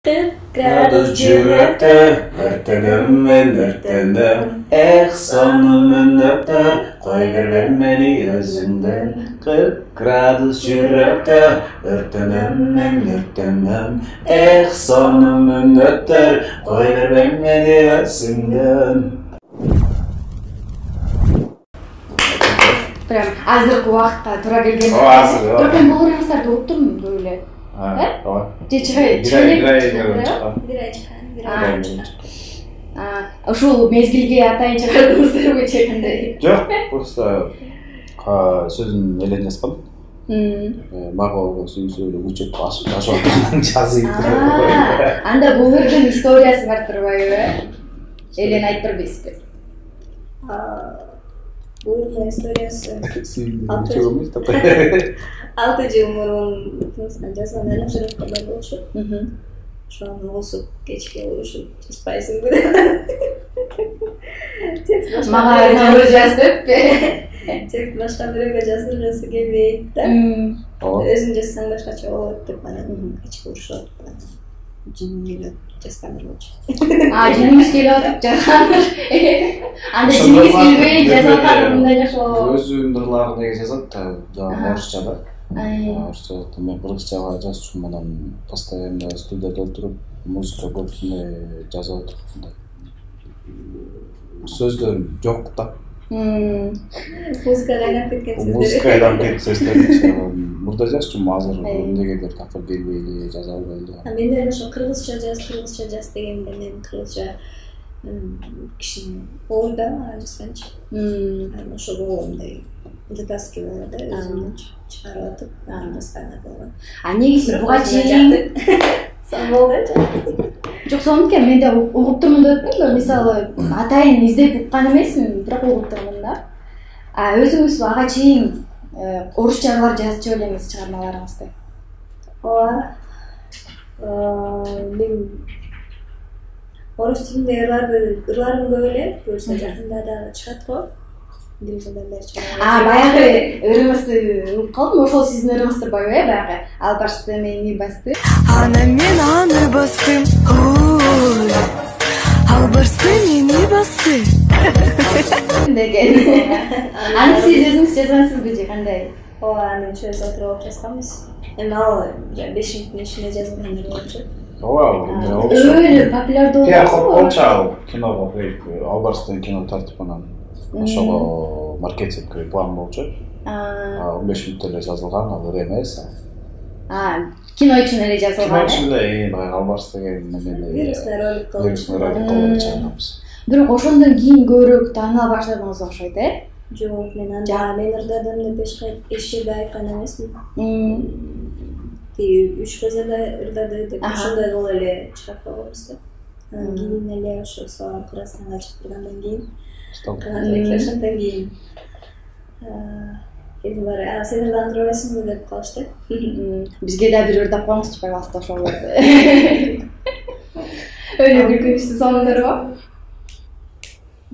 Gradus yürekte, örtenim ben örtendim. Sonum öpter, koy ver beni özünden. 40 gradus yürekte, örtenim ben örtendim. Sonum öpter, koy ver beni özünden. Прям азыркы убакытка туура келген. Азыр. Бирок мен бул ыргызтарды угуп турмун эле. Ооба. Же ушул мезгилге атайын чыгардыңыздарбы же кандай? Жок, просто сөзүн элен жазгам. Мага сүйүнсө эле учуп ашып жазып. Анда бул жердин историясы бар турбайбы? Элен айтып бербейсизби? Бурная историясы. 6 жыл мурун Тунистан жазган элем жыракта бар болчу. Ошону окусуп кечке урушуп жазбайсыңбы деп. Мага набыр жазып. Текст башка бирөөгө жаздыргысы келбейт да. Өзүң жазсаң башкача болот деп анан кечке урушуп жиним келип жазган болчу. Жинибиз келип атып жазган. Анда жинибиз келбей жазган мындай жакшы болот. Өзүнүн ырларына жазат, жана орусчада. Орусча мен кыргызчага жазчумун, анан постоянно студияда отуруп музыка көп жазып отуруп. Сөздөр жок да. Музыка айланып кеткен сөздөр. Музыка айланып кеткен сөздөр. Мурда жазчумун, азыр эмнегедир такыр келбей эле, жаза албай эле. Мен деле ошо кыргызча жаз дегенде мен кыргызча кишинин ойда жазганчы. Ошого мындай вытаски болот да, өзүмдүн чыгарып атып, жазганы болгон. Негизи буга чейин сон болгончу. Жок, сонукен мен да угуп турмун деп атпаймынбы? Мисалы, атайын издеп уккан эмесмин, бирок угуп турмун да. Өзүңүз ага чейин орусчалар жазчу элеңиз чыгармаларыңызды? Ооба. Мен орус тилинде ырларым көп эле, буюрса жакында да чыгат го. Баягы ырыңызды угуп калдым, ошол сиздин ырыңыз турбайбы, баягы албашты мени басты. Аны мен аны бастым, албашты мени басты деген. Аны сиз өзүңүз жазгансызбы же кандай? Ооба, аны чөз отуруп жазганбыз. Эми ал 5 мүнөттүн ичинде жазган болчу. Ооба, өлө популярдуу болчу. Киного албаштын кино тартып анан ошого маркетинг план болчу. 15 мүнөттө эле жазылган, ал ыр эмес. Кино үчүн эле жазылган. Кино үчүн эле, баягы албаш деген вирусный ролик кылып чыгарганбыз. Бирок ошондон кийин көбүрөөк тааныла баштадыңыз окшойт, Жок, мен ырдадым деп эч жерде айткан эмесмин. 3 кыз эле ырдады деп ошондой кылып эле чыгарып койгонбуз да. Анан кийин эле ошо Салам Кыргызстанга чыгып тургандан кийин ошондон кийин келдилер, сен ырдап турбайсыңбы деп калышты. Бизге да бир ырдап коюңузчу, пожалуйста, ошолорду. Өлө күлкүнчүсү сонундурбу?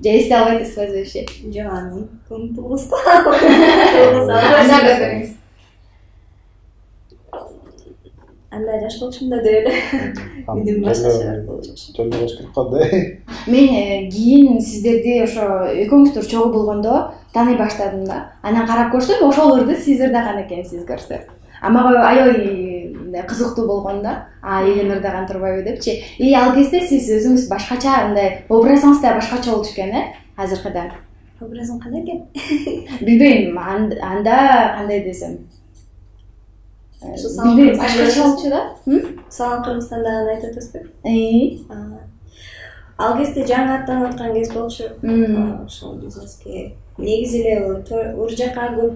Же эсте албайсызбы вообще? Жок, унутулгуста. Анда жаш болчумун да деп эле. Менден башкача болчу. Жолдо башкарып калды. Мен кийин сиздерди ошо экөөңүздөр чогуу болгондо тааный баштадым да. Анан карап көрсөм, ошол ырды сиз ырдаган экенсиз көрсө. Мага аябай кызыктуу болгон да. Элен ырдаган турбайбы депчи. Ал кезде сиз өзүңүз башкача мындай образыңыз да башкача болчу экен, азыркыдан. Образың кандай экен? Билбейм, анда кандай десем. Билбейм, башкача болчу да. Салам Кыргызстандагы айтып атасызбы? Ал кезде жаңы аттанып аткан кез болчу. Ошол бизнеске негизи эле ор жака көп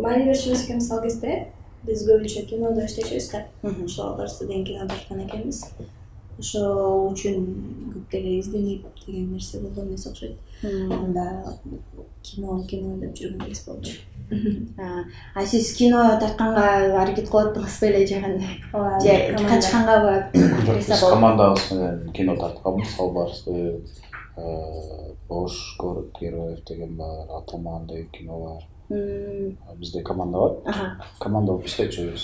маани беришибиз экенбиз ал кезде. Биз көбүнчө кинодо иштешебиз да. Ошол албашты деген кинодо аткан экенбиз. Ошол үчүн көп деле изденип деген нерсе болгон эмес окшойт. Анда кино деп жүргөн кез болчу. Сиз кино тартканга аракет кылып аттыңызбы эле же кандай? Же качкангабы? Биз командабыз менен кино тартканбыз, албашты Бош город героев деген бар, Атаман деген кино бар. Бизде команда бар. Команда болуп иштечүбүз.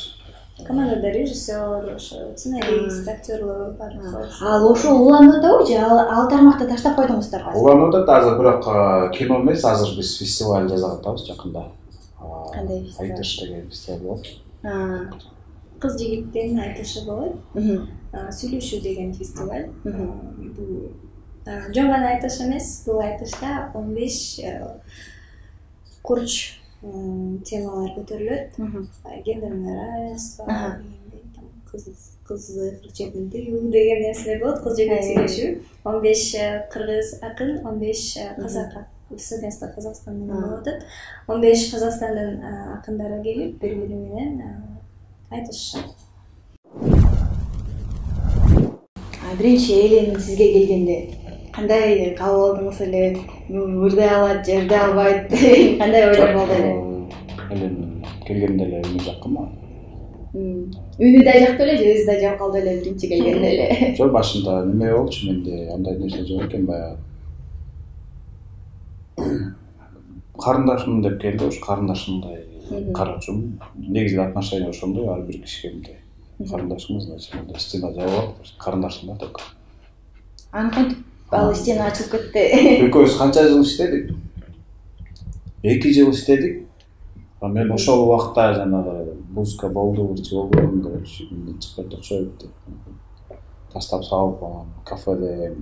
командада режиссер, ошо сценарист, актерлор бар. Ал ошо уланып атабы же ал тармакты таштап койдуңуздар азыр? Уланып атат азыр, бирок кино эмес, азыр биз фестиваль жасап атабыз жакында. Кандай фестиваль? Айтыш деген фестиваль болот. Кыз жигиттин айтышы болот. Сүйлөшүү деген фестиваль. Бул жөн гана айтыш эмес, бул айтышта 15 курч темалар көтөрүлөт. Гендерный равенство, кызык жегиндүү деген нерселер болот. Кыз жигит сүйлөшүү. 15 кыргыз акын, 15 казак Совместно Казахстан менен болот. 15 Казакстандын акындары келип, бири-бири менен айтышышат. Биринчи Элен сизге келгенде кандай кабыл алдыңыз эле? Үрдө алат, жерде албайт. Кандай ойлор болду эле? Элен келгенде эле эмне жакканмы? Үнү да жакты эле, же өзү да жок калды эле биринчи келгенде эле. Жок, башында неме болчу менде, андай нерсе жок экен, баягы карындашым деп келди, ошо карындашымдай карачумун. Негизи отношение ошондой, ар бир кишиге мындай карындашыңыз, значит, стена жабылат, карындашым да так. Аны кантип ал стена ачылып кетти? Экөөбүз канча жыл иштедик? 2 жыл иштедик. Мен ошол убакта жанагы музыка болду, чыгып окшойт деп таштап салып, кафеде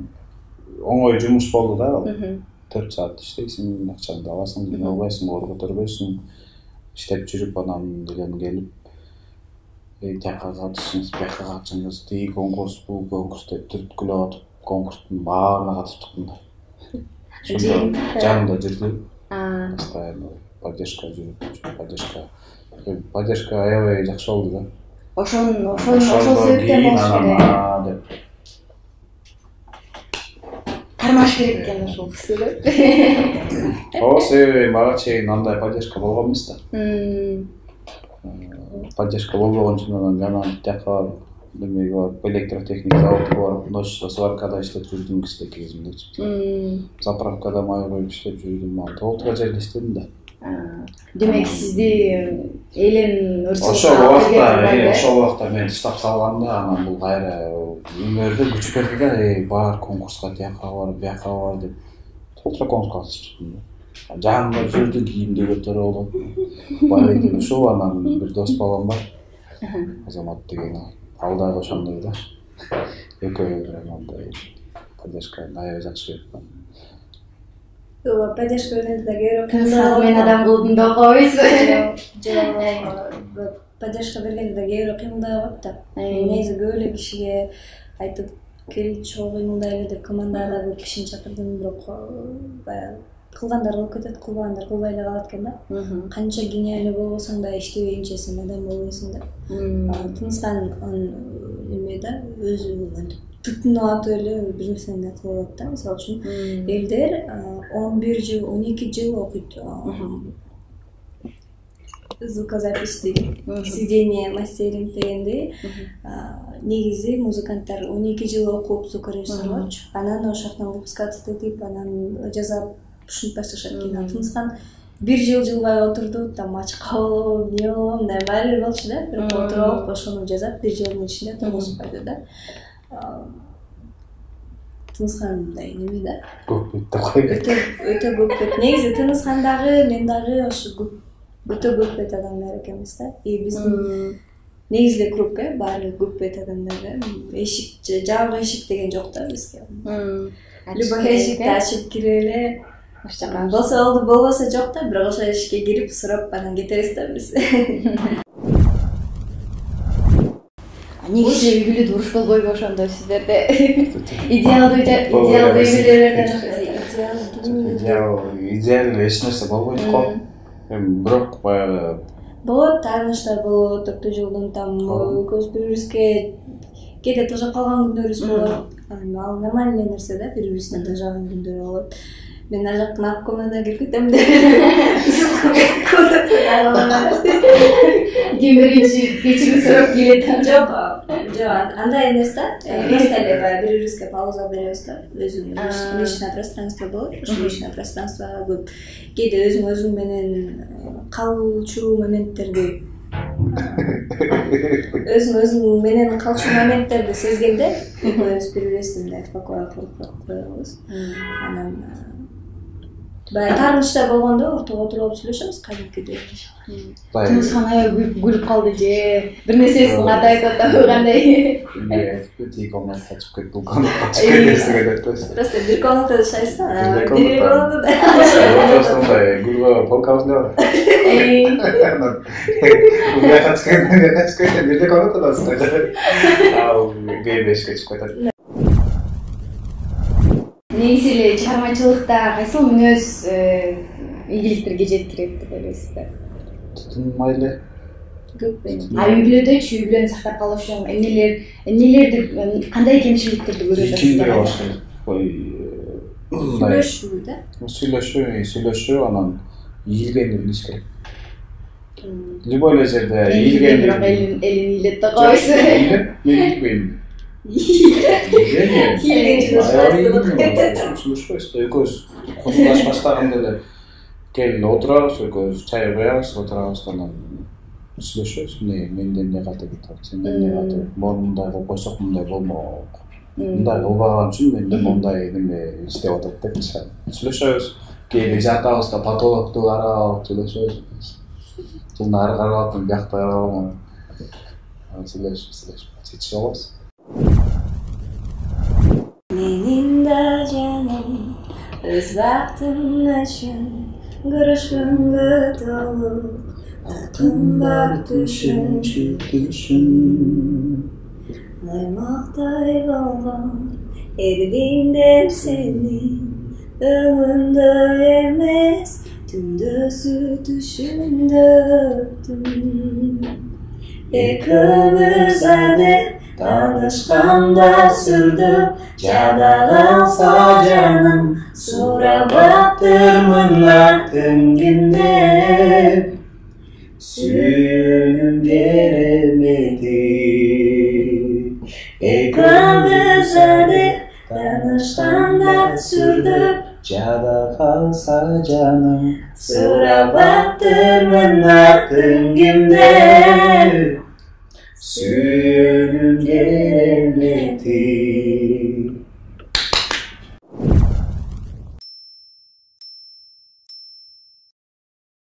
оңой жумуш болду да. 4 saat иштейсиң, акчаңды аласың, жине албайсың, оор көтөрбөйсүң. Иштеп жүрүп анан деген келип, тияка катышыңыз, бияка катышыңыз, тиги конкурс, бул конкурс деп түрткүлөп атып, конкурстун баарына катыштык мында. Жанымда жүрдү. Постоянно поддержка жүрүп, поддержка аябай жакшы болду да. Ошол себептен болуш керек. Кармаш керек экен ошол кызды. Себеби мага чейин андай поддержка болгон эмес да. Поддержка болбогон үчүн анан жана тияка демеге барып, электротехник заводко барып, ночьта сваркада иштеп жүрдүм кичинекей кезимде. Заправкада май коюп иштеп жүрдүм, толтура жерде иштедим да. Демек сизди Элен ошол убакта мен таштап салганда, анан бул кайра өмүрдө күч берди да, бар конкурска тияка бар, бияка бар деп толтура конкурска катышып чыктым. Жанымда жүрдү, кийимди көтөрүп алып, байыгы ушул анан бир дос балам бар. Азамат деген, ал дагы ошондой да. Экөө андай поддержка аябай жакшы берди. Поддержка бергенде да көбүрөөк мен адам кылдым да койсу. Жок, поддержка бергенде да көбүрөөк кыймылдай болот да. Негизи көп эле кишиге айтып кел чогуу кыймылдай эле деп командага көп кишини чакырдым, бирок баягы кылгандар кылып кетет, кылбагандар кылбай эле калат экен да. Канча гениальный болбосоң да иштебейинче сен адам болбойсуң да. Тыныскан эме да, өзү тутунуп атып эле бир нерсени кылып атат да. Мисалы үчүн элдер 11 жыл, 12 жыл окуйт. Звукозапись дейт, сведение, мастеринг дегенде негизи музыканттар 12 жыл окуп звукорежиссер болчу. Анан ошоктон выпускаться этип, анан жазап ушинтип башташат экен. Тыныскан 1 жыл жылбай отурду, там ачка болом, эмне болом, мындай баары бир болчу да. Бирок отуруп алып ошону жазап 1 жылдын ичинде тосуп койду да. Тыныскан мындай неме да. Көп бет деп койбойт. Өтө көп бет. Негизи Тыныскандагы мен дагы ошо өтө көп бет адамдар экенбиз да. Биздин негизги круг баары көп бет адамдар. Эшик, жабык эшик деген жок да бизге. Любой эшикти ачып кирип эле болсо болду, болбосо жок да, бирок ошол эшикке кирип сурап анан кетебиз да биз. Негизи үй бүлө дуруш болбойбу ошондо сиздерде? Идеалдуу үй-бүлөлөрдөн идеалдуу эч нерсе болбойт го. Бирок баягы болот, тааныштар болот, 4 жылдын там көз бири-бирибизге кээде тажап калган күндөрүбүз болот. Ал нормальный нерсе да, бири-бирибизден тажаган күндөр болот. Мен ар жактан ак комнатага кирип кетем деп. Биринчи кечирим сурап келет. Жок, андай эмес да. Просто эле баягы бири-бирибизге пауза беребиз да. Өзүң личное пространство болот. Ошол личное пространство көп. Кээде өзүң менен калчу моменттерди өзүң менен калчу моменттерди сезгенде экөөбүз бири бирибизди мындай спокойно кылып коебуз. Анан баягы таарынычта болгондо ортого отуруп алып сүйлөшөбүз кадимкидей. Тыныскан аябай күлүп калды же бир нерсесин ката айтып атабы кандай? Тиги комната качып кетти, бул комната качып кетти деп айтпайсың. Просто бир комнатада жашайсың, бир комнатада. Ошондой гүлгө полкабызда бар. Уга качып кетти, бирде комнатадасың. Ал гейбешке чыгып кетет. Негизи эле чыгармачылыкта кайсыл мүнөз ийгиликтерге жеткирет деп ойлойсуздар? Тутунмайлы. Үй бүлөдөчү, үй бүлөнү сактап калыш үчүн эмнелерди, кандай кемчиликтерди көрөсүздөр? Сүйлөшүү да? Сүйлөшүү, анан ийилгенди билиш керек. Любой эле жерде ийилгенди. Бирок элин ийилет да койсуң. Мен ийилбейм. Сүйлөшпөйбүз, экөөбүз кошулаш баштаганда эле келип отурабыз, экөөбүз чай коебуз, отурабыз, анан сүйлөшөбүз. Менден эмне ката кетип, сенден эмне ката, мындай кылып койсок мындай болмок. Мындай кылбаган үчүн менде мындай неме иштеп атат деп сүйлөшөбүз. Кээде жатабыз да потолокту карап сүйлөшөбүз. Жылдын ары карап атам, биякта карабам. Сүйлөшүп жетишип алабыз. Менин да жаным өз бактым үчүн күрөшкөнгө толу кымбат түшүнчү аймактай болгон эрдиңдер сенин өңүңдө эмес түндөсү түшүндө өттүм экөөбүз адеп танышканда сүрдүп жада калса жаным сурабаптырмын артын кимдеп сүйүүнүн керемети экөөбүз адеп танышканда сүрдүп жада калса жаным сурабаптырмын артын кимдеп сүйүүнүн